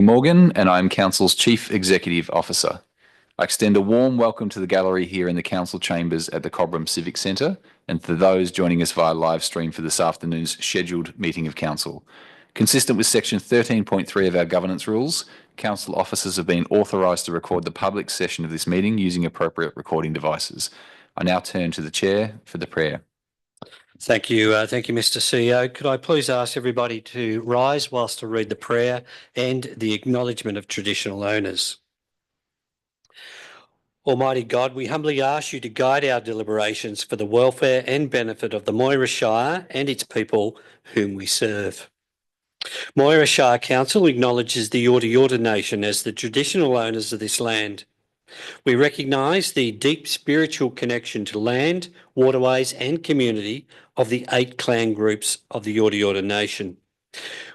Morgan, and I'm Council's Chief Executive Officer. I extend a warm welcome to the gallery here in the Council chambers at the Cobram Civic Centre and to those joining us via live stream for this afternoon's scheduled meeting of Council. Consistent with section 13.3 of our governance rules, Council officers have been authorised to record the public session of this meeting using appropriate recording devices. I now turn to the Chair for the prayer. Thank you, Mr. CEO. Could I please ask everybody to rise whilst I read the prayer and the acknowledgement of traditional owners. Almighty God, we humbly ask you to guide our deliberations for the welfare and benefit of the Moira Shire and its people whom we serve. Moira Shire Council acknowledges the Yorta Yorta Nation as the traditional owners of this land. We recognise the deep spiritual connection to land, waterways and community of the 8 clan groups of the Yorta Yorta Nation.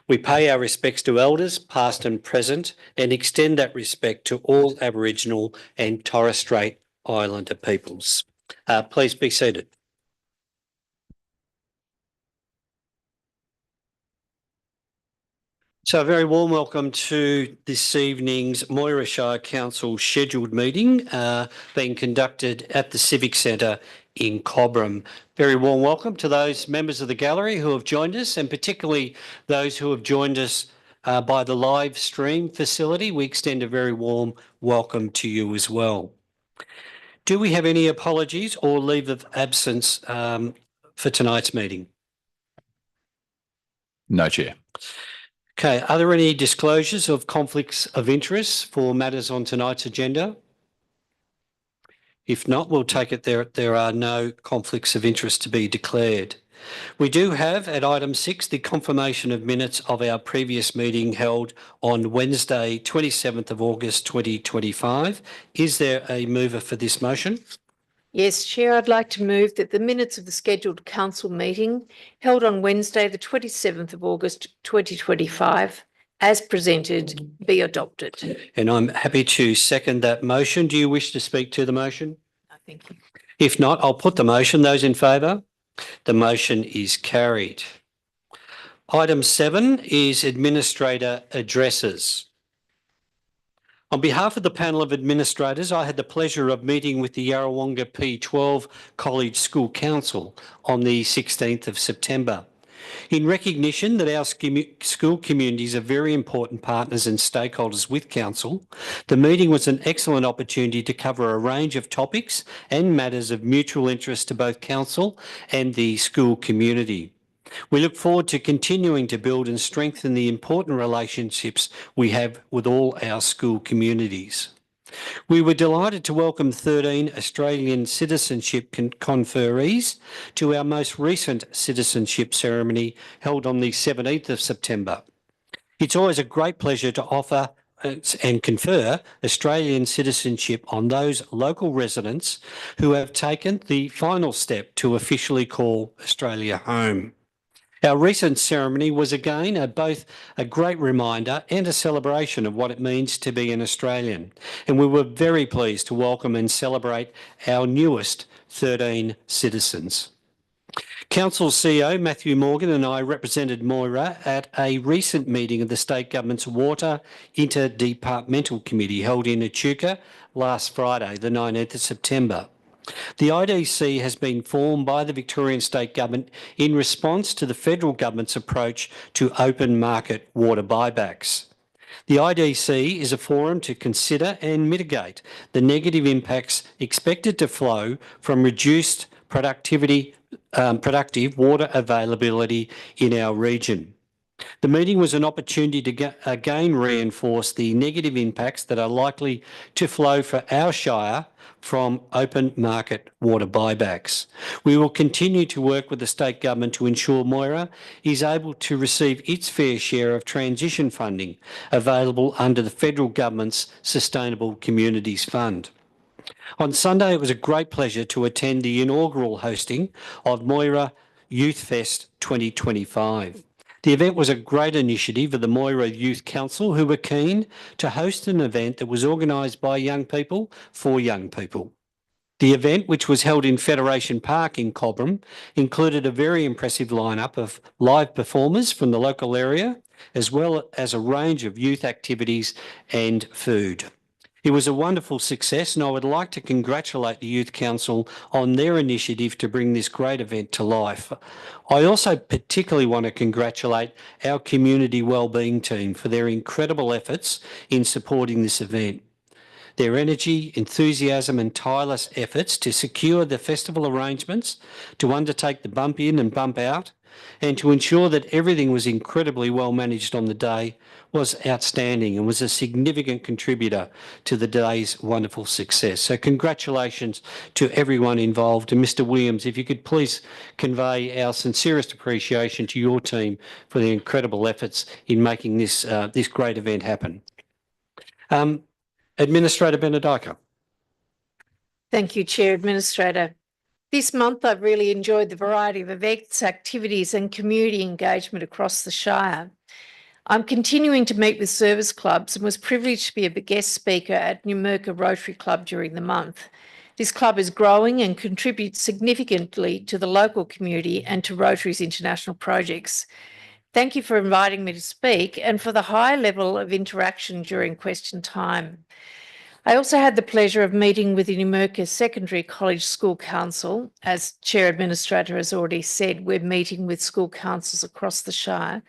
We pay our respects to elders, past and present, and extend that respect to all Aboriginal and Torres Strait Islander peoples. Please be seated. So a very warm welcome to this evening's Moira Shire Council scheduled meeting being conducted at the Civic Centre in Cobram. Very warm welcome to those members of the gallery who have joined us, and particularly those who have joined us by the live stream facility. We extend a very warm welcome to you as well. Do we have any apologies or leave of absence for tonight's meeting? No, Chair. Okay, are there any disclosures of conflicts of interest for matters on tonight's agenda? If not, we'll take it there are no conflicts of interest to be declared. We do have at item 6 the confirmation of minutes of our previous meeting held on Wednesday 27th of August 2025. Is there a mover for this motion? Yes, Chair, I'd like to move that the minutes of the scheduled council meeting held on Wednesday, the 27th of August 2025, as presented, be adopted. And I'm happy to second that motion. Do you wish to speak to the motion? No, thank you. If not, I'll put the motion. Those in favour? The motion is carried. Item 7 is Administrator Addresses. On behalf of the panel of administrators, I had the pleasure of meeting with the Yarrawonga P12 College School Council on the 16th of September. In recognition that our school communities are very important partners and stakeholders with Council, the meeting was an excellent opportunity to cover a range of topics and matters of mutual interest to both Council and the school community. We look forward to continuing to build and strengthen the important relationships we have with all our school communities. We were delighted to welcome 13 Australian citizenship conferees to our most recent citizenship ceremony held on the 17th of September. It's always a great pleasure to offer and confer Australian citizenship on those local residents who have taken the final step to officially call Australia home. Our recent ceremony was again both a great reminder and a celebration of what it means to be an Australian, and we were very pleased to welcome and celebrate our newest 13 citizens. Council CEO Matthew Morgan and I represented Moira at a recent meeting of the State Government's Water Interdepartmental Committee held in Echuca last Friday, the 19th of September. The IDC has been formed by the Victorian State Government in response to the federal government's approach to open market water buybacks. The IDC is a forum to consider and mitigate the negative impacts expected to flow from reduced productive water availability in our region. The meeting was an opportunity to again reinforce the negative impacts that are likely to flow for our Shire from open market water buybacks. We will continue to work with the state government to ensure Moira is able to receive its fair share of transition funding available under the federal government's Sustainable Communities Fund. On Sunday, it was a great pleasure to attend the inaugural hosting of Moira Youth Fest 2025. The event was a great initiative of the Moira Youth Council, who were keen to host an event that was organised by young people for young people. The event, which was held in Federation Park in Cobram, included a very impressive lineup of live performers from the local area, as well as a range of youth activities and food. It was a wonderful success, and I would like to congratulate the Youth Council on their initiative to bring this great event to life. I also particularly want to congratulate our community wellbeing team for their incredible efforts in supporting this event. Their energy, enthusiasm and tireless efforts to secure the festival arrangements, to undertake the bump in and bump out, and to ensure that everything was incredibly well managed on the day was outstanding and was a significant contributor to the day's wonderful success. So congratulations to everyone involved. And Mr. Williams, if you could please convey our sincerest appreciation to your team for their incredible efforts in making this, this great event happen. Administrator Benedico. Thank you, Chair Administrator. This month, I've really enjoyed the variety of events, activities and community engagement across the Shire. I'm continuing to meet with service clubs and was privileged to be a guest speaker at Numurkah Rotary Club during the month. This club is growing and contributes significantly to the local community and to Rotary's international projects. Thank you for inviting me to speak and for the high level of interaction during question time. I also had the pleasure of meeting with the Numurkah Secondary College School Council. As Chair Administrator has already said, we're meeting with school councils across the Shire.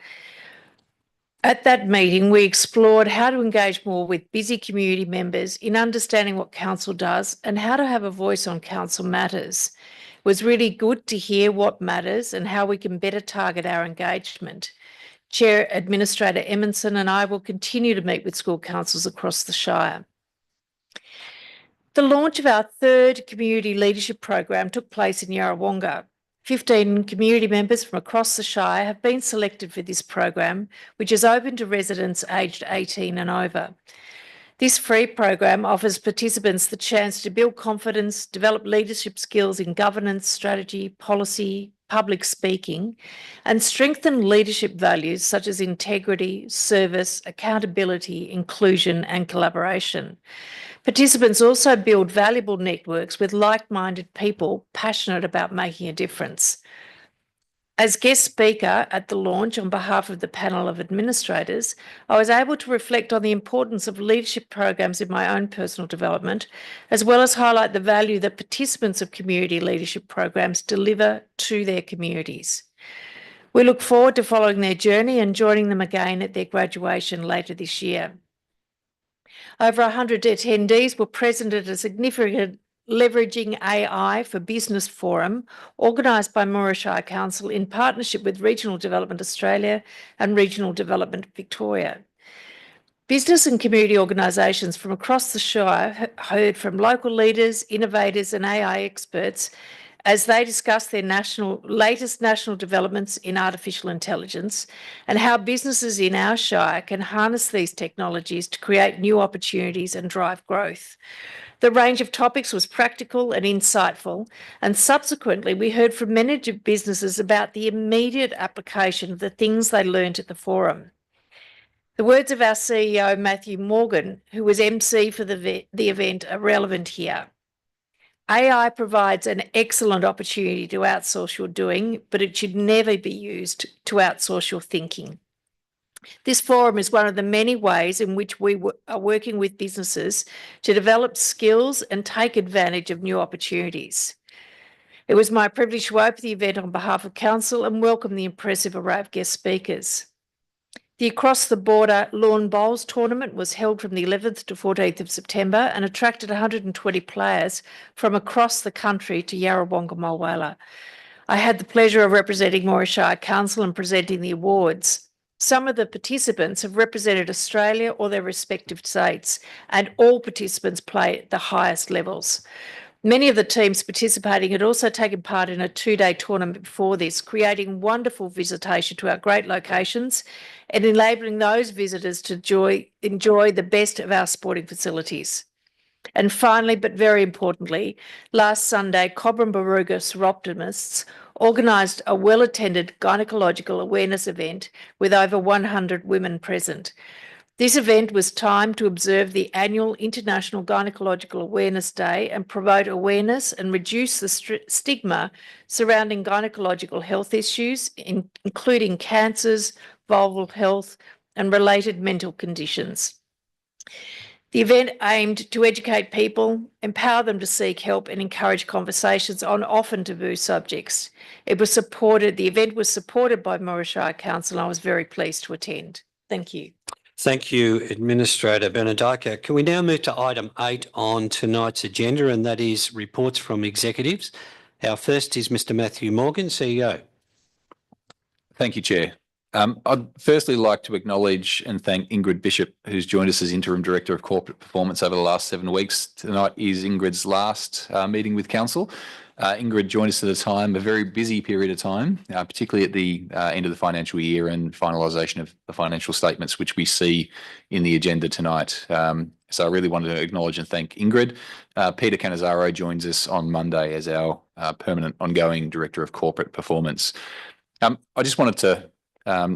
At that meeting, we explored how to engage more with busy community members in understanding what council does and how to have a voice on council matters. It was really good to hear what matters and how we can better target our engagement. Chair Administrator Emonson and I will continue to meet with school councils across the Shire. The launch of our third community leadership program took place in Yarrawonga. 15 community members from across the Shire have been selected for this program, which is open to residents aged 18 and over. This free program offers participants the chance to build confidence, develop leadership skills in governance, strategy, policy, public speaking, and strengthen leadership values such as integrity, service, accountability, inclusion, and collaboration. Participants also build valuable networks with like-minded people passionate about making a difference. As guest speaker at the launch on behalf of the panel of administrators, I was able to reflect on the importance of leadership programs in my own personal development, as well as highlight the value that participants of community leadership programs deliver to their communities. We look forward to following their journey and joining them again at their graduation later this year. Over 100 attendees were present at a significant Leveraging AI for Business Forum, organised by Moira Shire Council in partnership with Regional Development Australia and Regional Development Victoria. Business and community organisations from across the Shire heard from local leaders, innovators and AI experts as they discussed their latest national developments in artificial intelligence and how businesses in our Shire can harness these technologies to create new opportunities and drive growth. The range of topics was practical and insightful, and subsequently we heard from many businesses about the immediate application of the things they learned at the forum. The words of our CEO, Matthew Morgan, who was MC for the event, are relevant here. AI provides an excellent opportunity to outsource your doing, but it should never be used to outsource your thinking. This forum is one of the many ways in which we are working with businesses to develop skills and take advantage of new opportunities. It was my privilege to open the event on behalf of Council and welcome the impressive array of guest speakers. The Across the Border Lawn Bowls tournament was held from the 11th to 14th of September and attracted 120 players from across the country to Yarrawonga Mulwala. I had the pleasure of representing Moira Shire Council and presenting the awards. Some of the participants have represented Australia or their respective states, and all participants play at the highest levels. Many of the teams participating had also taken part in a 2-day tournament before this, creating wonderful visitation to our great locations and enabling those visitors to enjoy the best of our sporting facilities. And finally, but very importantly, last Sunday, Cobram Baruga Seroptimists organised a well-attended gynecological awareness event with over 100 women present. This event was timed to observe the annual International Gynecological Awareness Day and promote awareness and reduce the stigma surrounding gynecological health issues, including cancers, vulval health and related mental conditions. The event aimed to educate people, empower them to seek help and encourage conversations on often taboo subjects. The event was supported by Morayshire Council and I was very pleased to attend. Thank you. Thank you, Administrator Benedica. Can we now move to item 8 on tonight's agenda, and that is reports from executives. Our first is Mr. Matthew Morgan, CEO. Thank you, Chair. I'd firstly like to acknowledge and thank Ingrid Bishop, who's joined us as Interim Director of Corporate Performance over the last 7 weeks. Tonight is Ingrid's last meeting with Council. Ingrid joined us at a very busy period of time, particularly at the end of the financial year and finalisation of the financial statements, which we see in the agenda tonight. So I really wanted to acknowledge and thank Ingrid. Peter Canizzaro joins us on Monday as our permanent ongoing Director of Corporate Performance. I just wanted to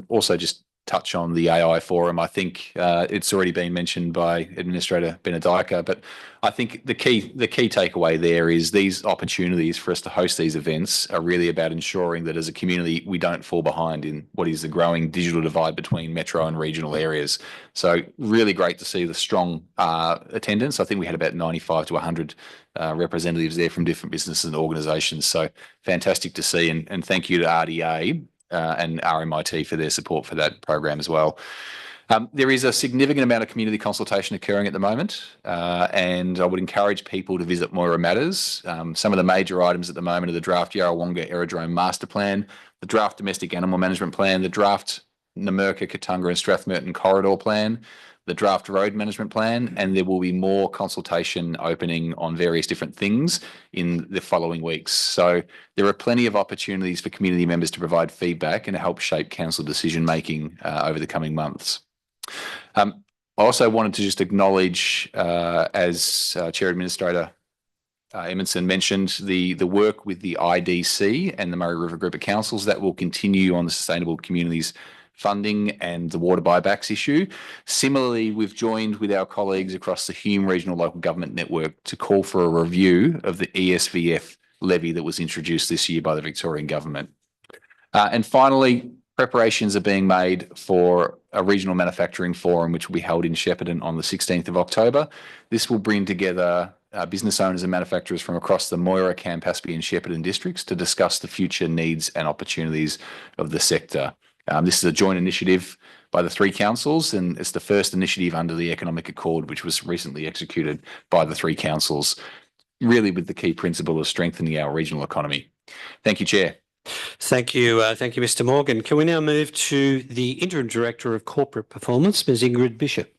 also just touch on the AI forum. I think it's already been mentioned by Administrator Benedica, but I think the key takeaway there is these opportunities for us to host these events are really about ensuring that as a community we don't fall behind in what is the growing digital divide between metro and regional areas. So really great to see the strong attendance. I think we had about 95 to 100 representatives there from different businesses and organisations. So fantastic to see, and thank you to RDA and RMIT for their support for that program as well. There is a significant amount of community consultation occurring at the moment, and I would encourage people to visit Moira Matters. Some of the major items at the moment are the draft Yarrawonga Aerodrome Master Plan, the draft Domestic Animal Management Plan, the draft Namurka, Katunga and Strathmerton Corridor Plan, the draft Road Management Plan, and there will be more consultation opening on various different things in the following weeks. So there are plenty of opportunities for community members to provide feedback and to help shape council decision making over the coming months. I also wanted to just acknowledge, as Chair Administrator Emerson mentioned, the work with the IDC and the Murray River Group of Councils that will continue on the Sustainable Communities funding and the water buybacks issue. Similarly, we've joined with our colleagues across the Hume Regional Local Government Network to call for a review of the ESVF levy that was introduced this year by the Victorian Government. And finally, preparations are being made for a regional manufacturing forum which will be held in Shepparton on the 16th of October. This will bring together business owners and manufacturers from across the Moira, Campaspe and Shepparton districts to discuss the future needs and opportunities of the sector. This is a joint initiative by the 3 councils, and it's the first initiative under the Economic Accord, which was recently executed by the 3 councils, really with the key principle of strengthening our regional economy. Thank you, Chair. Thank you, Mr. Morgan. Can we now move to the Interim Director of Corporate Performance, Ms. Ingrid Bishop?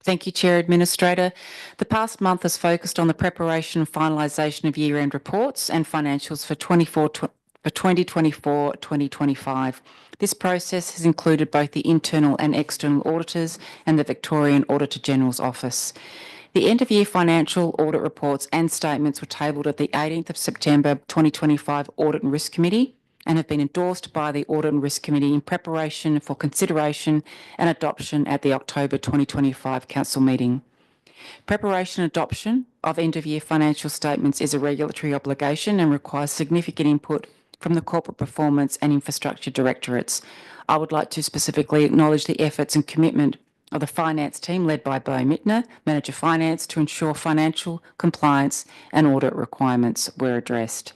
Thank you, Chair Administrator. The past month has focused on the preparation and finalisation of year-end reports and financials for 2024-2025. This process has included both the internal and external auditors and the Victorian Auditor General's Office. The end-of-year financial audit reports and statements were tabled at the 18th of September 2025 Audit and Risk Committee and have been endorsed by the Audit and Risk Committee in preparation for consideration and adoption at the October 2025 Council meeting. Preparation and adoption of end-of-year financial statements is a regulatory obligation and requires significant input from the Corporate Performance and Infrastructure Directorates. I would like to specifically acknowledge the efforts and commitment of the finance team led by Bo Mittner, Manager Finance, to ensure financial compliance and audit requirements were addressed.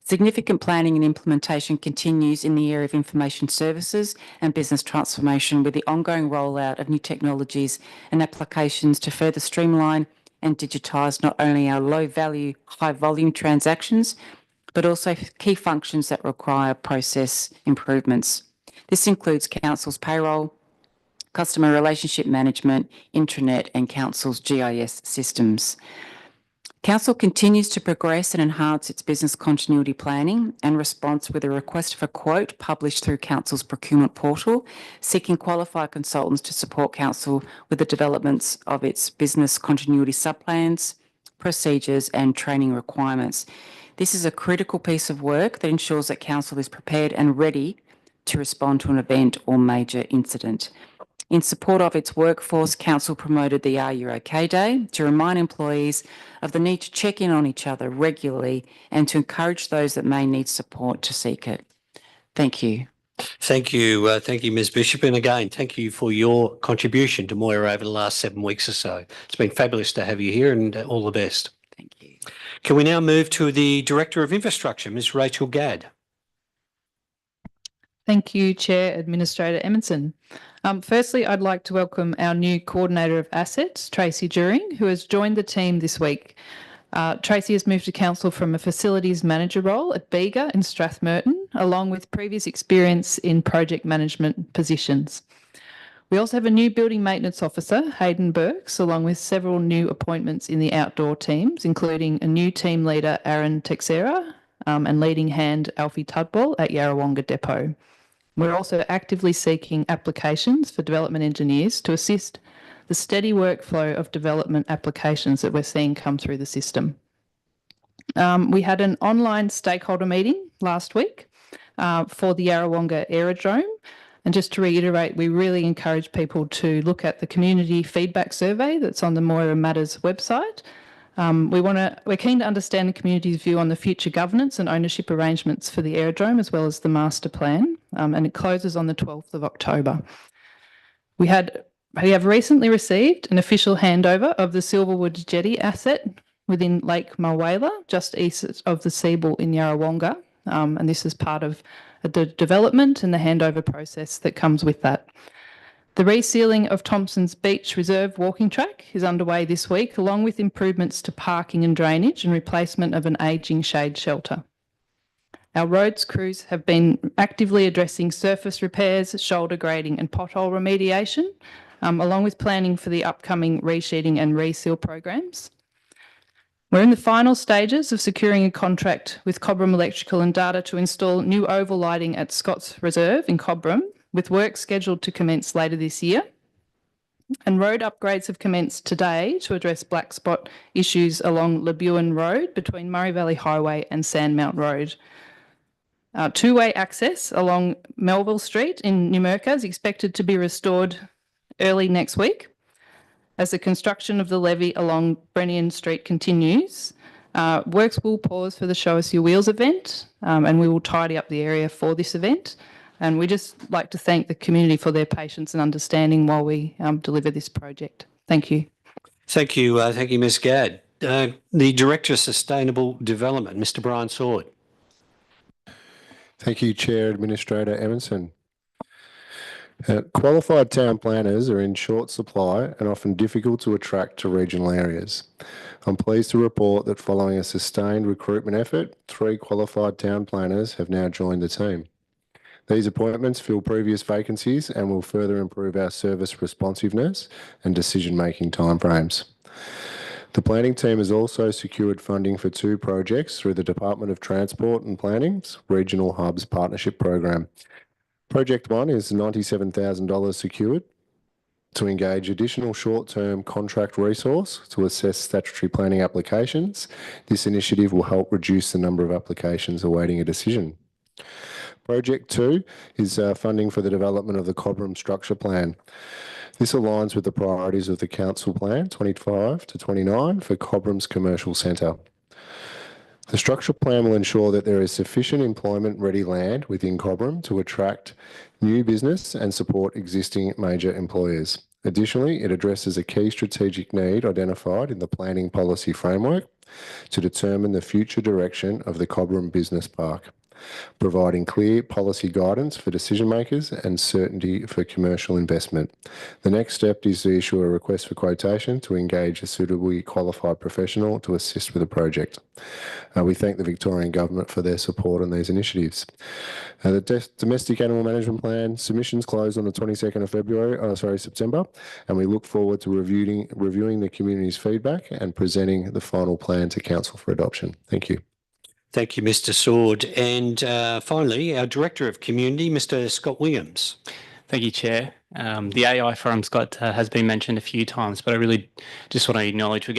Significant planning and implementation continues in the area of information services and business transformation with the ongoing rollout of new technologies and applications to further streamline and digitise not only our low-value, high-volume transactions, but also key functions that require process improvements. This includes Council's payroll, customer relationship management, intranet and Council's GIS systems. Council continues to progress and enhance its business continuity planning and response with a request for quote published through Council's procurement portal, seeking qualified consultants to support Council with the developments of its business continuity subplans, procedures and training requirements. This is a critical piece of work that ensures that Council is prepared and ready to respond to an event or major incident. In support of its workforce, Council promoted the Are You OK Day to remind employees of the need to check in on each other regularly and to encourage those that may need support to seek it. Thank you. Thank you, Ms Bishop. And again, thank you for your contribution to Moira over the last 7 weeks or so. It's been fabulous to have you here, and all the best. Thank you. Can we now move to the Director of Infrastructure, Ms Rachel Gadd? Thank you, Chair Administrator Emerson. Firstly, I'd like to welcome our new Coordinator of Assets, Tracy During, who has joined the team this week. Tracy has moved to Council from a Facilities Manager role at Bega in Strathmerton, along with previous experience in project management positions. We also have a new Building Maintenance Officer, Hayden Burks, along with several new appointments in the outdoor teams, including a new team leader, Aaron Texera, and leading hand, Alfie Tudball at Yarrawonga Depot. We're also actively seeking applications for development engineers to assist the steady workflow of development applications that we're seeing come through the system. We had an online stakeholder meeting last week for the Yarrawonga Aerodrome. And just to reiterate, we really encourage people to look at the community feedback survey that's on the Moira Matters website. We're keen to understand the community's view on the future governance and ownership arrangements for the aerodrome, as well as the master plan, and it closes on the 12th of October. We have recently received an official handover of the Silverwood Jetty asset within Lake Mulwala, just east of the Seabull in Yarrawonga, and this is part of the development and the handover process that comes with that. The resealing of Thompson's Beach Reserve walking track is underway this week, along with improvements to parking and drainage and replacement of an ageing shade shelter. Our roads crews have been actively addressing surface repairs, shoulder grading and pothole remediation, along with planning for the upcoming resheeting and reseal programs. We're in the final stages of securing a contract with Cobram Electrical and Data to install new oval lighting at Scott's Reserve in Cobram, with work scheduled to commence later this year. And road upgrades have commenced today to address black spot issues along Labuan Road between Murray Valley Highway and Sandmount Road. Two-way access along Melville Street in Numurkah is expected to be restored early next week as the construction of the levee along Brennian Street continues. Works will pause for the Show Us Your Wheels event, and we will tidy up the area for this event. And we just like to thank the community for their patience and understanding while we deliver this project. Thank you. Thank you, Ms Gadd. The Director of Sustainable Development, Mr Brian Sword. Thank you, Chair Administrator Emerson. Qualified town planners are in short supply and often difficult to attract to regional areas. I'm pleased to report that following a sustained recruitment effort, 3 qualified town planners have now joined the team. These appointments fill previous vacancies and will further improve our service responsiveness and decision-making timeframes. The planning team has also secured funding for 2 projects through the Department of Transport and Planning's Regional Hubs Partnership Program. Project 1 is $97,000 secured to engage additional short-term contract resource to assess statutory planning applications. This initiative will help reduce the number of applications awaiting a decision. Project 2 is funding for the development of the Cobram Structure Plan. This aligns with the priorities of the Council Plan 25 to 29 for Cobram's Commercial Centre. The structure plan will ensure that there is sufficient employment-ready land within Cobram to attract new business and support existing major employers. Additionally, it addresses a key strategic need identified in the planning policy framework to determine the future direction of the Cobram Business Park, providing clear policy guidance for decision makers and certainty for commercial investment. The next step is to issue a request for quotation to engage a suitably qualified professional to assist with the project. We thank the Victorian Government for their support on these initiatives. The Domestic Animal Management Plan submissions closed on the 22nd of September, and we look forward to reviewing the community's feedback and presenting the final plan to Council for adoption. Thank you. Thank you, Mr Sword. And finally, our Director of Community, Mr Scott Williams. Thank you, Chair. The AI forum, Scott, has been mentioned a few times, but I really just want to acknowledge we've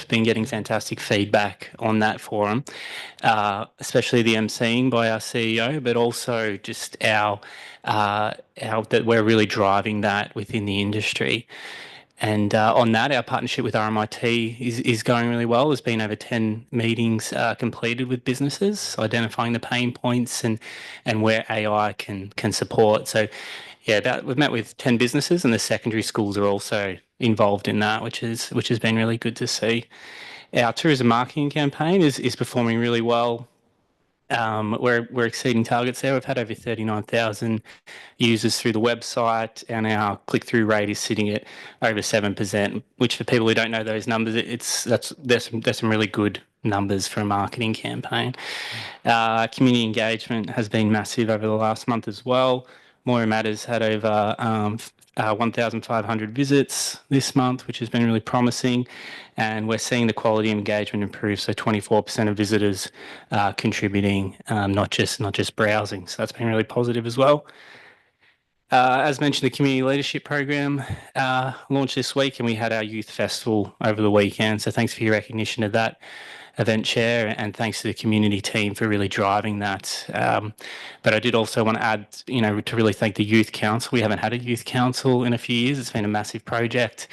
been getting fantastic feedback on that forum, especially the emceeing by our CEO, but also just our that we're really driving that within the industry. And on that, our partnership with RMIT is going really well. There's been over 10 meetings completed with businesses, identifying the pain points and where AI can support. So, yeah, we've met with 10 businesses, and the secondary schools are also involved in that, which has been really good to see. Our tourism marketing campaign is performing really well. We're exceeding targets there. We've had over 39,000 users through the website, and our click-through rate is sitting at over 7%, which for people who don't know those numbers, there's some really good numbers for a marketing campaign. Community engagement has been massive over the last month as well. Moira Matters had over 1,500 visits this month, which has been really promising. And we're seeing the quality of engagement improve. So 24% of visitors contributing, not just browsing. So that's been really positive as well. As mentioned, the Community Leadership Program launched this week, and we had our youth festival over the weekend. So thanks for your recognition of that event, Chair, and thanks to the community team for really driving that. But I did also want to add, to really thank the Youth Council. We haven't had a Youth Council in a few years. It's been a massive project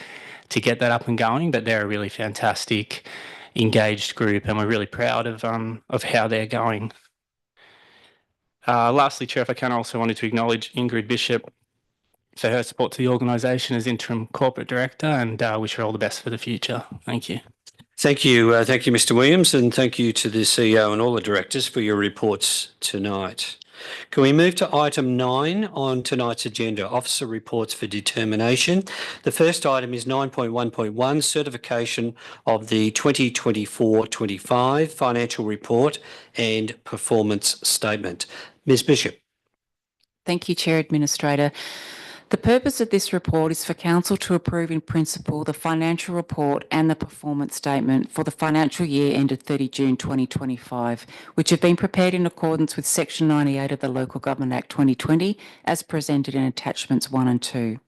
to get that up and going, but they're a really fantastic, engaged group, and we're really proud of how they're going. Lastly, Chair, if I can, also wanted to acknowledge Ingrid Bishop for her support to the organisation as Interim Corporate Director, and wish her all the best for the future. Thank you. Thank you, Mr. Williams, and thank you to the CEO and all the directors for your reports tonight. Can we move to item 9 on tonight's agenda, officer reports for determination? The first item is 9.1.1, certification of the 2024-25 financial report and performance statement. Ms. Bishop. Thank you, Chair Administrator. The purpose of this report is for Council to approve in principle the financial report and the performance statement for the financial year ended 30 June 2025, which have been prepared in accordance with Section 98 of the Local Government Act 2020 as presented in attachments 1 and 2.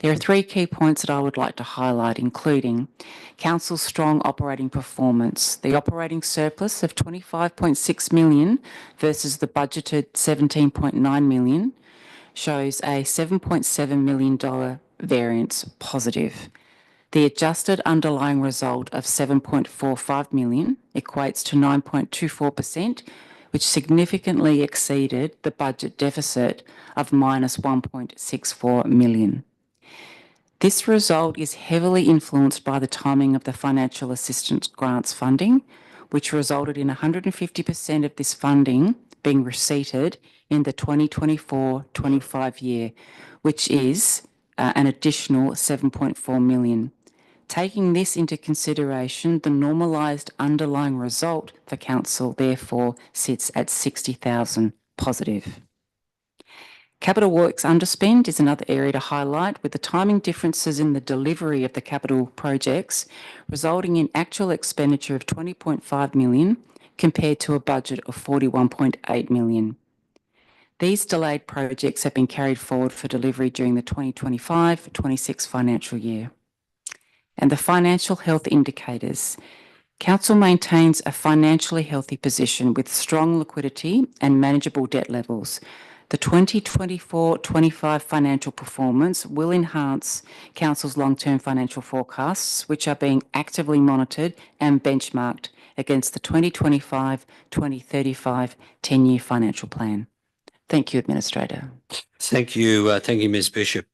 There are 3 key points that I would like to highlight, including Council's strong operating performance, the operating surplus of $25.6 million versus the budgeted $17.9 million, shows a $7.7 million variance positive. The adjusted underlying result of $7.45 million equates to 9.24%, which significantly exceeded the budget deficit of minus $1.64 million. This result is heavily influenced by the timing of the financial assistance grants funding, which resulted in 150% of this funding being receipted in the 2024-25 year, which is an additional $7.4 million. Taking this into consideration, the normalised underlying result for Council therefore sits at $60,000 positive. Capital works underspend is another area to highlight, with the timing differences in the delivery of the capital projects resulting in actual expenditure of $20.5 million compared to a budget of $41.8 million. These delayed projects have been carried forward for delivery during the 2025-26 financial year. And the financial health indicators. Council maintains a financially healthy position with strong liquidity and manageable debt levels. The 2024-25 financial performance will enhance Council's long-term financial forecasts, which are being actively monitored and benchmarked against the 2025-2035 10-year financial plan. Thank you, Administrator. Thank you, Ms. Bishop.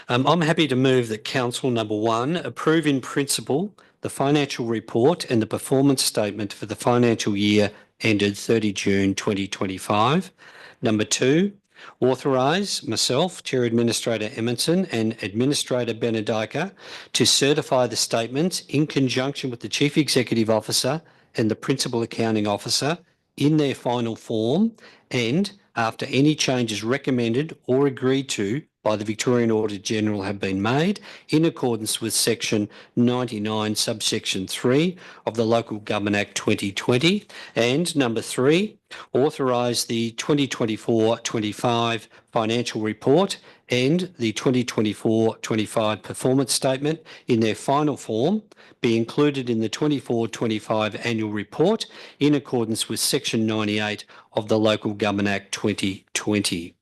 I'm happy to move that Council, number 1, approve in principle the financial report and the performance statement for the financial year ended 30 June 2025. Number 2, authorise myself, Chair Administrator Emerson and Administrator Benedica to certify the statements in conjunction with the Chief Executive Officer and the Principal Accounting Officer in their final form, and after any changes recommended or agreed to by the Victorian Auditor General have been made in accordance with Section 99 subsection 3 of the Local Government Act 2020. And number 3, authorise the 2024-25 financial report and the 2024-25 performance statement in their final form be included in the 24-25 annual report in accordance with Section 98 of the Local Government Act 2020.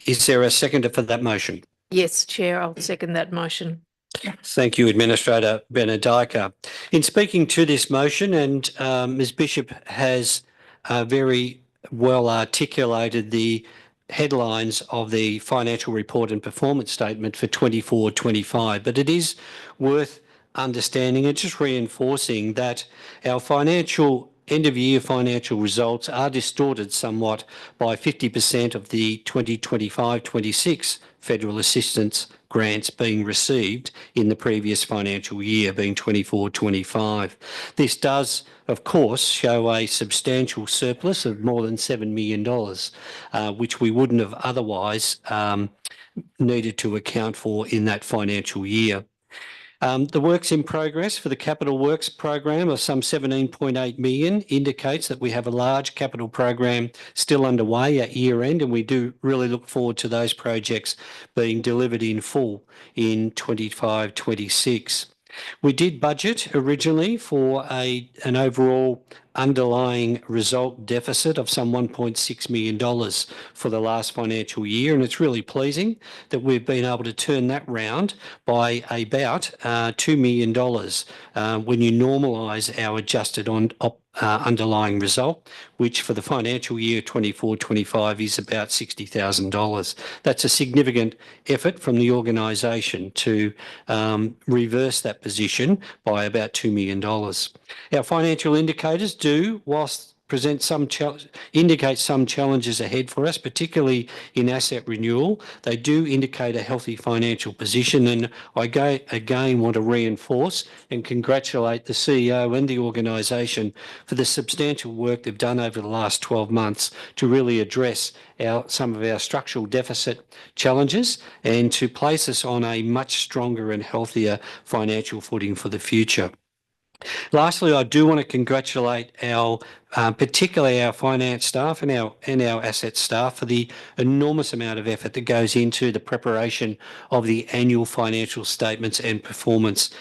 Is there a seconder for that motion? Yes, Chair, I'll second that motion. Thank you, Administrator Benedica. In speaking to this motion, and Ms Bishop has very well articulated the headlines of the financial report and performance statement for 24-25, but it is worth understanding and just reinforcing that our end-of-year financial results are distorted somewhat by 50% of the 2025-26 federal assistance grants being received in the previous financial year, being 24-25. This does, of course, show a substantial surplus of more than $7 million, which we wouldn't have otherwise needed to account for in that financial year. The works in progress for the capital works program of some 17.8 million indicates that we have a large capital program still underway at year end, and we do really look forward to those projects being delivered in full in 25-26. We did budget originally for an overall underlying result deficit of some $1.6 million for the last financial year, and it's really pleasing that we've been able to turn that round by about $2 million when you normalise our adjusted underlying result, which for the financial year 24-25 is about $60,000. That's a significant effort from the organisation to reverse that position by about $2 million. Our financial indicators do, whilst indicate some challenges ahead for us, particularly in asset renewal. They do indicate a healthy financial position, and I again want to reinforce and congratulate the CEO and the organisation for the substantial work they've done over the last 12 months to really address some of our structural deficit challenges and to place us on a much stronger and healthier financial footing for the future. Lastly, I do want to congratulate particularly our finance staff and our asset staff for the enormous amount of effort that goes into the preparation of the annual financial statements and performance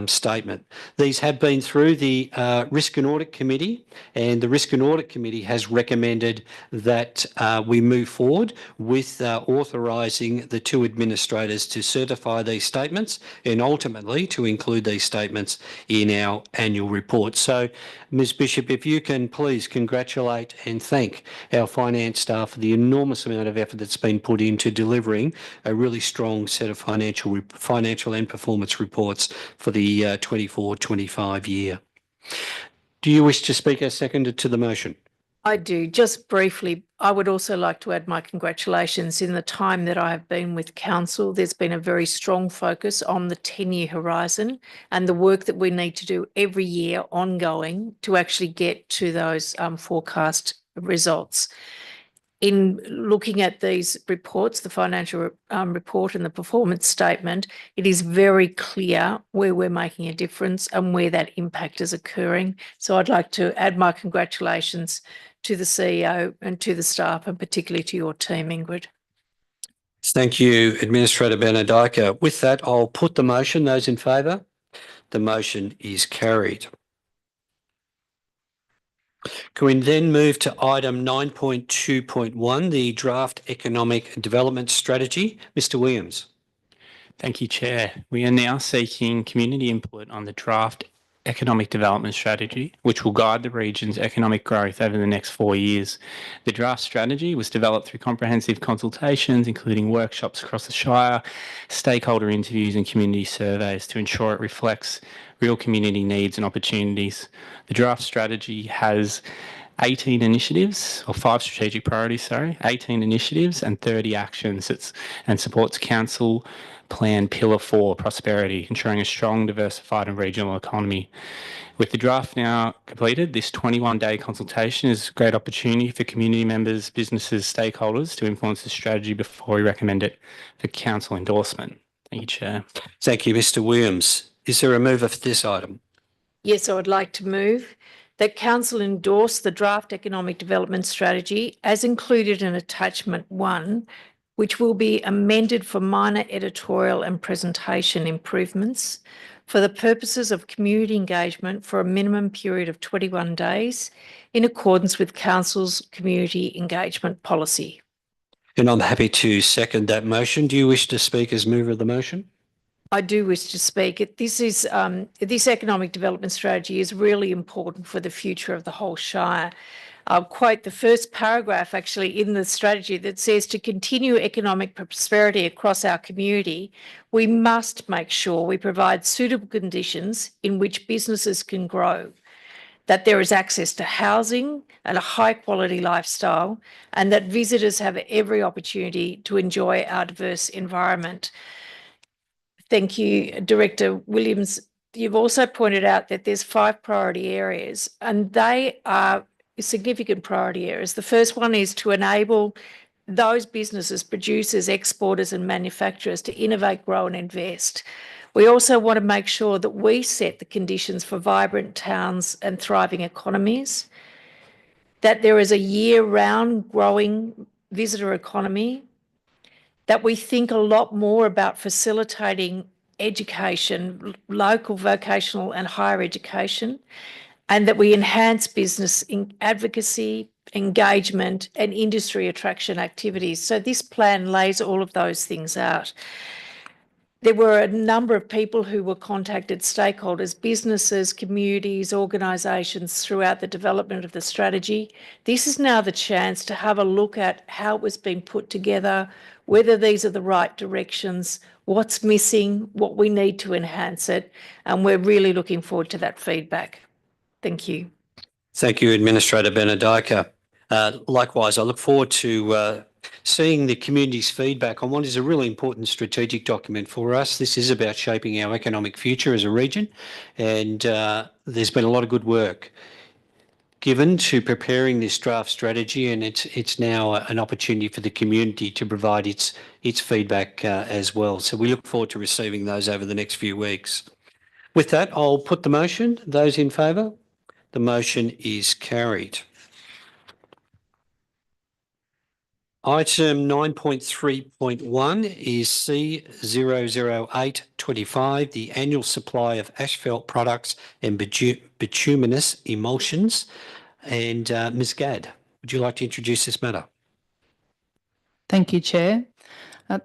statement. These have been through the Risk and Audit Committee, and the Risk and Audit Committee has recommended that we move forward with authorising the two administrators to certify these statements and ultimately to include these statements in our annual report. So, Ms Bishop, if you can please congratulate and thank our finance staff for the enormous amount of effort that's been put into delivering a really strong set of financial and performance reports for the 24-25 year. Do you wish to speak as seconded to the motion? I do. Just briefly, I would also like to add my congratulations. In the time that I have been with council, there's been a very strong focus on the 10-year horizon and the work that we need to do every year ongoing to actually get to those forecast results. In looking at these reports, the financial report and the performance statement, it is very clear where we're making a difference and where that impact is occurring. So I'd like to add my congratulations to the CEO and to the staff, and particularly to your team, Ingrid. Thank you, Administrator Benedica. With that, I'll put the motion. Those in favour? The motion is carried. Can we then move to item 9.2.1, the draft economic development strategy? Mr. Williams. Thank you, Chair. We are now seeking community input on the draft economic development strategy, which will guide the region's economic growth over the next 4 years. The draft strategy was developed through comprehensive consultations, including workshops across the Shire, stakeholder interviews and community surveys to ensure it reflects real community needs and opportunities. The draft strategy has 18 initiatives, or 5 strategic priorities, 18 initiatives and 30 actions and supports Council Plan Pillar 4, Prosperity, ensuring a strong, diversified and regional economy. With the draft now completed, this 21-day consultation is a great opportunity for community members, businesses, stakeholders to influence the strategy before we recommend it for Council endorsement. Thank you, Chair. Thank you, Mr. Williams. Is there a mover for this item? Yes, I would like to move that Council endorse the draft economic development strategy as included in attachment 1, which will be amended for minor editorial and presentation improvements for the purposes of community engagement for a minimum period of 21 days in accordance with Council's community engagement policy. And I'm happy to second that motion. Do you wish to speak as mover of the motion? I do wish to speak. This economic development strategy is really important for the future of the whole Shire. I'll quote the first paragraph actually in the strategy that says, to continue economic prosperity across our community, we must make sure we provide suitable conditions in which businesses can grow, that there is access to housing and a high quality lifestyle, and that visitors have every opportunity to enjoy our diverse environment. Thank you, Director Williams. You've also pointed out that there's 5 priority areas, and they are significant priority areas. The first one is to enable those businesses, producers, exporters and manufacturers to innovate, grow and invest. We also want to make sure that we set the conditions for vibrant towns and thriving economies, that there is a year-round growing visitor economy, that we think a lot more about facilitating education, local vocational and higher education, and that we enhance business advocacy, engagement and industry attraction activities. So this plan lays all of those things out. There were a number of people who were contacted, stakeholders, businesses, communities, organisations throughout the development of the strategy. This is now the chance to have a look at how it was being put together, whether these are the right directions, what's missing, what we need to enhance it, and we're really looking forward to that feedback. Thank you. Thank you, Administrator Benedika. Likewise, I look forward to seeing the community's feedback on what is a really important strategic document for us. This is about shaping our economic future as a region, and there's been a lot of good work given to preparing this draft strategy, and it's now an opportunity for the community to provide its feedback as well. So we look forward to receiving those over the next few weeks. With that, I'll put the motion. Those in favour? The motion is carried. Item 9.3.1 is C00825, the annual supply of asphalt products and bituminous emulsions. And Ms Gadd, would you like to introduce this matter? Thank you, Chair.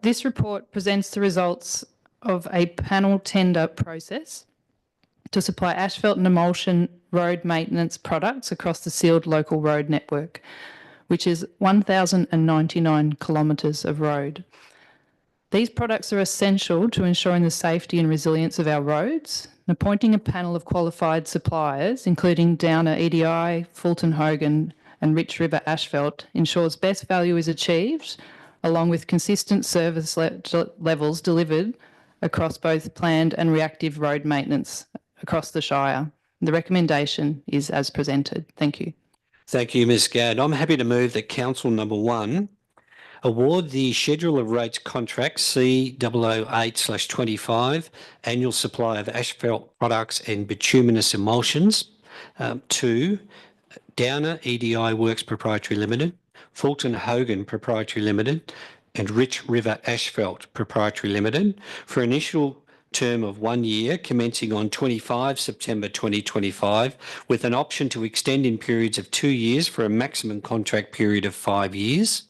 This report presents the results of a panel tender process to supply asphalt and emulsion road maintenance products across the sealed local road network, which is 1,099 kilometres of road. These products are essential to ensuring the safety and resilience of our roads. And appointing a panel of qualified suppliers, including Downer EDI, Fulton Hogan and Rich River Asphalt, ensures best value is achieved, along with consistent service levels delivered across both planned and reactive road maintenance across the Shire. The recommendation is as presented. Thank you. Thank you, Ms Gadd. I'm happy to move that Council Number 1 award the Schedule of Rates contract C008/25, annual supply of asphalt products and bituminous emulsions to Downer EDI Works Proprietary Limited, Fulton Hogan Proprietary Limited and Rich River Asphalt Proprietary Limited for initial term of 1 year commencing on 25 September 2025 with an option to extend in periods of 2 years for a maximum contract period of 5 years.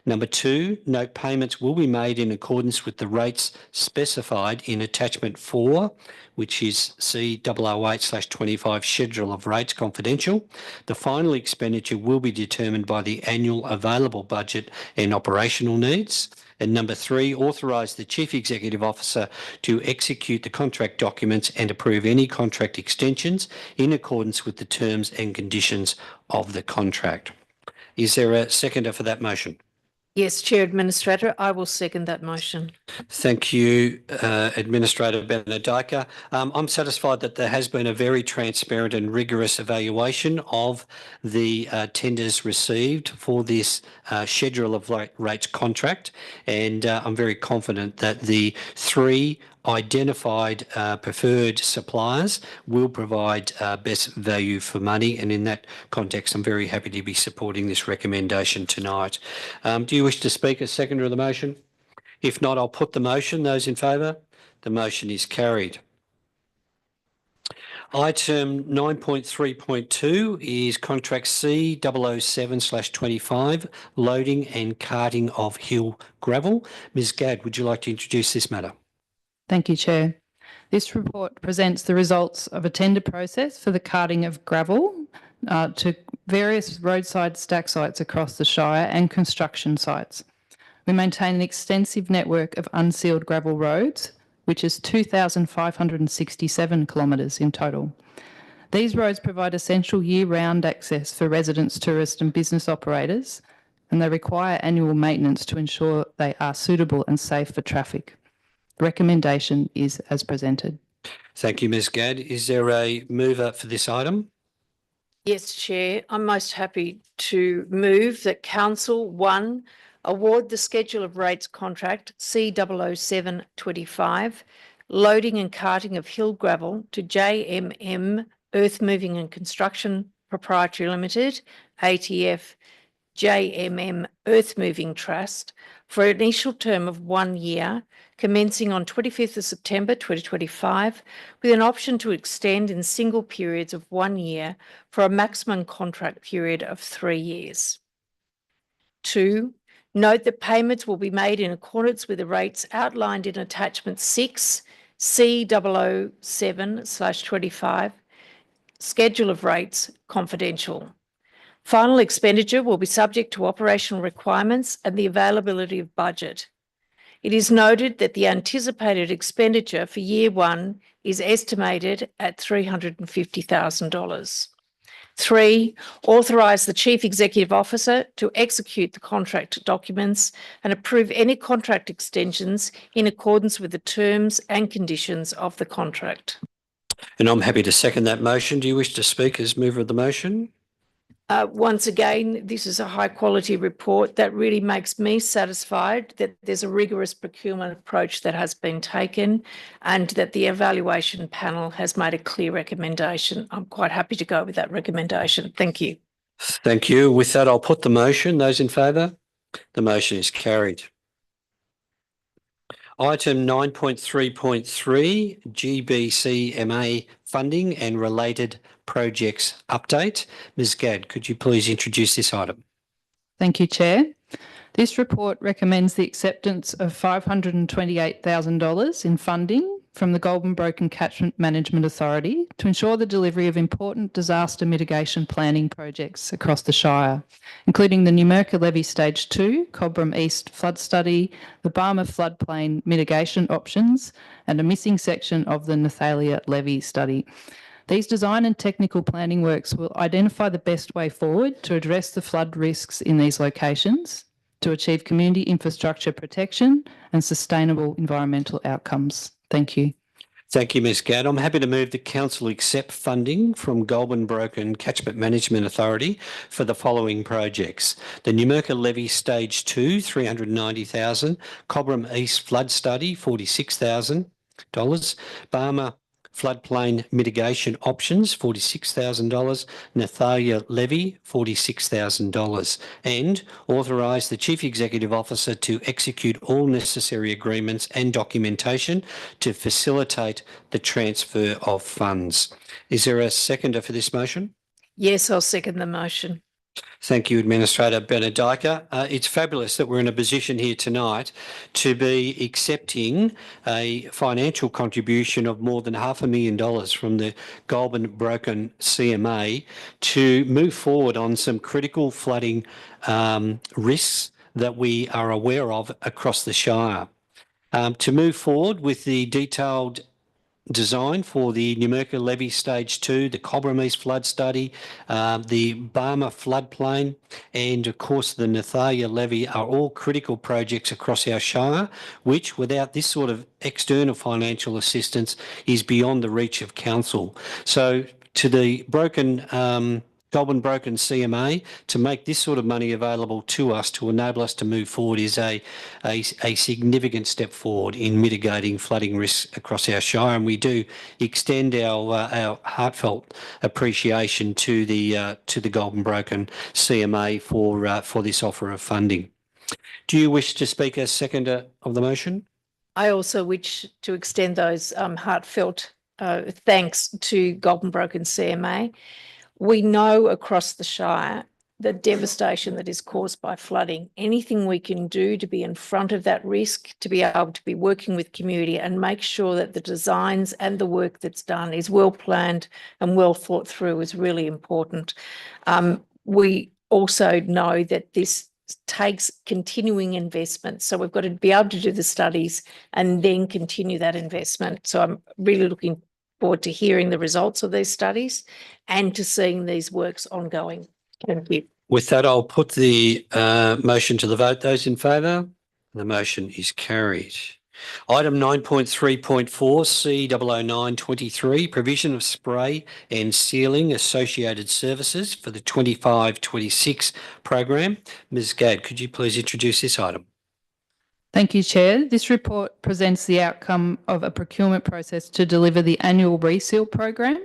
Number 2, note payments will be made in accordance with the rates specified in attachment 4, which is C008/25 Schedule of Rates confidential. The final expenditure will be determined by the annual available budget and operational needs. And number 3, authorise the Chief Executive Officer to execute the contract documents and approve any contract extensions in accordance with the terms and conditions of the contract. Is there a seconder for that motion? Yes, Chair Administrator, I will second that motion. Thank you, Administrator Benedika. I'm satisfied that there has been a very transparent and rigorous evaluation of the tenders received for this Schedule of Rates contract, and I'm very confident that the 3 identified preferred suppliers will provide best value for money, and in that context I'm very happy to be supporting this recommendation tonight. Do you wish to speak as seconder of the motion? If not, I'll put the motion. Those in favour? The motion is carried. Item 9.3.2 is contract C007/25, loading and carting of hill gravel. Ms Gadd, would you like to introduce this matter? Thank you, Chair. This report presents the results of a tender process for the carting of gravel to various roadside stack sites across the Shire and construction sites. We maintain an extensive network of unsealed gravel roads, which is 2,567 kilometres in total. These roads provide essential year-round access for residents, tourists and business operators, and they require annual maintenance to ensure they are suitable and safe for traffic. The recommendation is as presented. Thank you, Ms Gadd. Is there a mover for this item? Yes, Chair. I'm most happy to move that Council 1 award the schedule of rates contract C00725 loading and carting of hill gravel to JMM Earth Moving and Construction Proprietary Limited, ATF JMM Earth Moving Trust, for an initial term of 1 year, commencing on 25th of September 2025, with an option to extend in single periods of 1 year for a maximum contract period of 3 years. 2, note that payments will be made in accordance with the rates outlined in Attachment 6, C007/25, Schedule of Rates, confidential. Final expenditure will be subject to operational requirements and the availability of budget. It is noted that the anticipated expenditure for year 1 is estimated at $350,000. 3, authorise the Chief Executive Officer to execute the contract documents and approve any contract extensions in accordance with the terms and conditions of the contract. And I'm happy to second that motion. Do you wish to speak as mover of the motion? Once again, this is a high quality report that really makes me satisfied that there's a rigorous procurement approach that has been taken and that the evaluation panel has made a clear recommendation. I'm quite happy to go with that recommendation. Thank you. Thank you. With that, I'll put the motion. Those in favour? The motion is carried. Item 9.3.3, GBCMA funding and related projects update. Ms Gadd, could you please introduce this item? Thank you, Chair. This report recommends the acceptance of $528,000 in funding from the Goulburn Broken Catchment Management Authority to ensure the delivery of important disaster mitigation planning projects across the Shire, including the Numurkah Levee Stage 2, Cobram East Flood Study, the Barmah Floodplain Mitigation Options, and a missing section of the Nathalia Levee Study. These design and technical planning works will identify the best way forward to address the flood risks in these locations, to achieve community infrastructure protection and sustainable environmental outcomes. Thank you. Thank you, Ms Gadd. I'm happy to move the Council accept funding from Goulburn Broken Catchment Management Authority for the following projects. The Numurkah Levee Stage 2, $390,000, Cobram East Flood Study, $46,000, Barmah Floodplain Mitigation Options, $46,000, Nathalia Levee, $46,000, and authorise the Chief Executive Officer to execute all necessary agreements and documentation to facilitate the transfer of funds. Is there a seconder for this motion? Yes, I'll second the motion. Thank you, Administrator Benedika. It's fabulous that we're in a position here tonight to be accepting a financial contribution of more than $500,000 from the Goulburn Broken CMA to move forward on some critical flooding risks that we are aware of across the Shire. To move forward with the detailed design for the Numurkah Levee Stage 2, the Cobram East Flood Study, the Barmah Floodplain, and of course the Nathalia Levee are all critical projects across our Shire, which without this sort of external financial assistance is beyond the reach of Council. So to the Goulburn Broken CMA, to make this sort of money available to us to enable us to move forward is a significant step forward in mitigating flooding risks across our Shire, and we do extend our heartfelt appreciation to the Goulburn Broken CMA for this offer of funding. Do you wish to speak as seconder of the motion? I also wish to extend those heartfelt thanks to Goulburn Broken CMA. We know across the Shire the devastation that is caused by flooding. Anything we can do to be in front of that risk, to be able to be working with community and make sure that the designs and the work that's done is well planned and well thought through is really important. We also know that this takes continuing investment. So we've got to be able to do the studies and then continue that investment. So I'm really looking forward to hearing the results of these studies and to seeing these works ongoing. Thank you. With that, I'll put the motion to the vote. Those in favour? The motion is carried. Item 9.3.4 C00923, provision of spray and sealing associated services for the 25-26 program. Ms Gadd, could you please introduce this item? Thank you, Chair. This report presents the outcome of a procurement process to deliver the annual reseal program.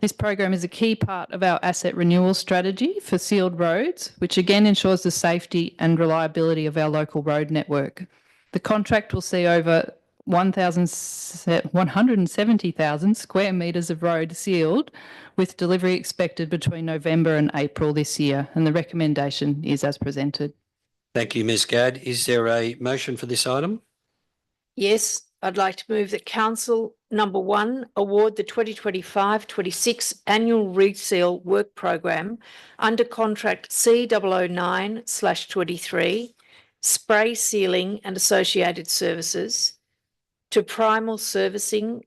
This program is a key part of our asset renewal strategy for sealed roads, which again ensures the safety and reliability of our local road network. The contract will see over 170,000 square metres of road sealed, with delivery expected between November and April this year, and the recommendation is as presented. Thank you, Ms Gadd. Is there a motion for this item? Yes, I'd like to move that Council number 1 award the 2025-26 annual reseal work program under contract C009/23, spray sealing and associated services, to Primal Surfacing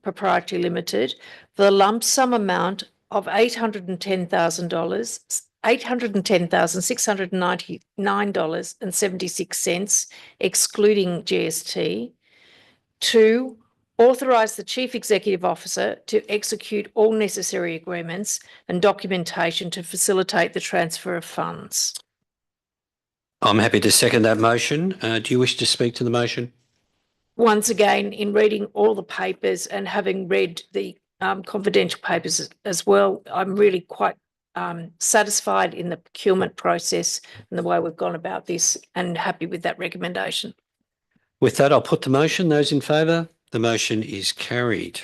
Proprietary Limited for the lump sum amount of $810,000, $810,699.76, excluding GST. 2, authorise the Chief Executive Officer to execute all necessary agreements and documentation to facilitate the transfer of funds. I'm happy to second that motion. Do you wish to speak to the motion? Once again, in reading all the papers and having read the confidential papers as well, I'm really quite satisfied in the procurement process and the way we've gone about this and happy with that recommendation. With that, I'll put the motion. Those in favour? The motion is carried.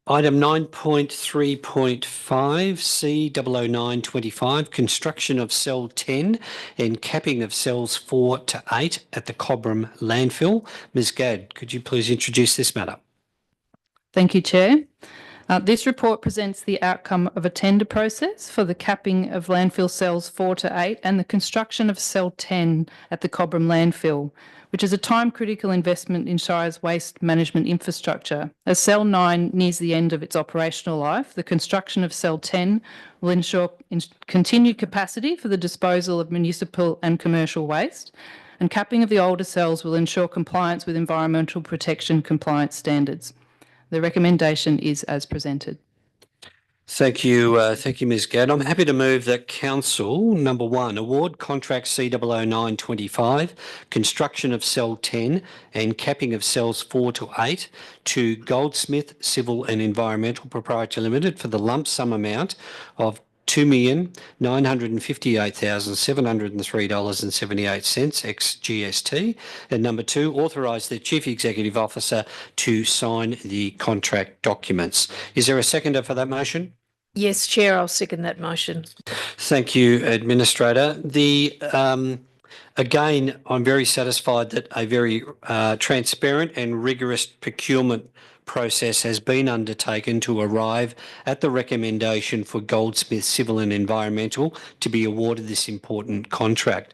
Item 9.3.5 C00925, construction of cell 10 and capping of cells 4 to 8 at the Cobram landfill. Ms Gadd, could you please introduce this matter? Thank you, Chair. This report presents the outcome of a tender process for the capping of landfill cells 4 to 8 and the construction of cell 10 at the Cobram landfill, which is a time-critical investment in Shire's waste management infrastructure. As cell 9 nears the end of its operational life, the construction of cell 10 will ensure continued capacity for the disposal of municipal and commercial waste, and capping of the older cells will ensure compliance with environmental protection compliance standards. The recommendation is as presented. Thank you, Ms Gadd. I'm happy to move that Council number 1 award contract C00925, construction of cell 10 and capping of cells 4 to 8 to Goldsmith Civil and Environmental Proprietary Limited for the lump sum amount of $2,958,703.78 ex GST. And number 2, authorise the Chief Executive Officer to sign the contract documents. Is there a seconder for that motion? Yes, Chair, I'll second that motion. Thank you, Administrator. Again, I'm very satisfied that a very transparent and rigorous procurement process has been undertaken to arrive at the recommendation for Goldsmith Civil and Environmental to be awarded this important contract.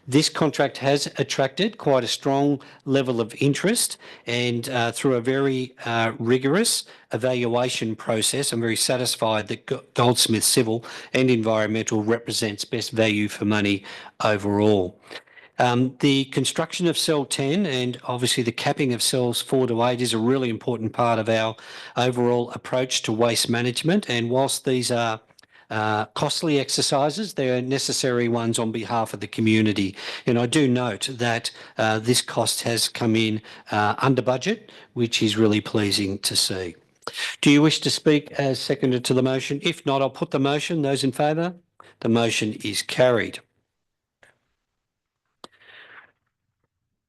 This contract has attracted quite a strong level of interest, and through a very rigorous evaluation process, I'm very satisfied that Goldsmith Civil and Environmental represents best value for money overall. The construction of cell 10 and obviously the capping of cells 4 to 8 is a really important part of our overall approach to waste management. And whilst these are costly exercises, they are necessary ones on behalf of the community. And I do note that this cost has come in under budget, which is really pleasing to see. Do you wish to speak as seconder to the motion? If not, I'll put the motion. Those in favour? The motion is carried.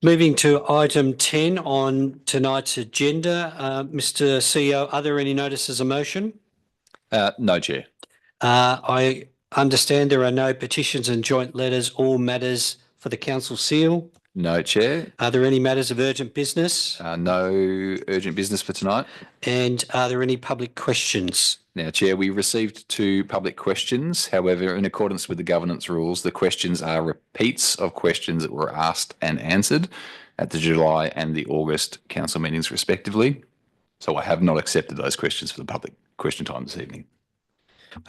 Moving to item 10 on tonight's agenda, Mr CEO, are there any notices of motion? No, Chair. I understand there are no petitions and joint letters or matters for the council seal. No, Chair. Are there any matters of urgent business? No urgent business for tonight. And are there any public questions? Now, Chair, we received 2 public questions. However, in accordance with the governance rules, the questions are repeats of questions that were asked and answered at the July and the August council meetings respectively. So I have not accepted those questions for the public question time this evening.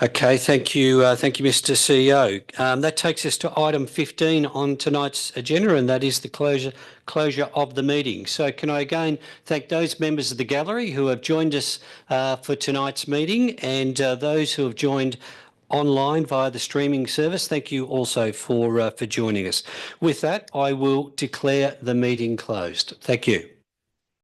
Okay, thank you. Thank you, Mr. CEO. That takes us to item 15 on tonight's agenda, and that is the closure of the meeting. So can I again thank those members of the gallery who have joined us for tonight's meeting, and those who have joined online via the streaming service. Thank you also for joining us. With that, I will declare the meeting closed. Thank you.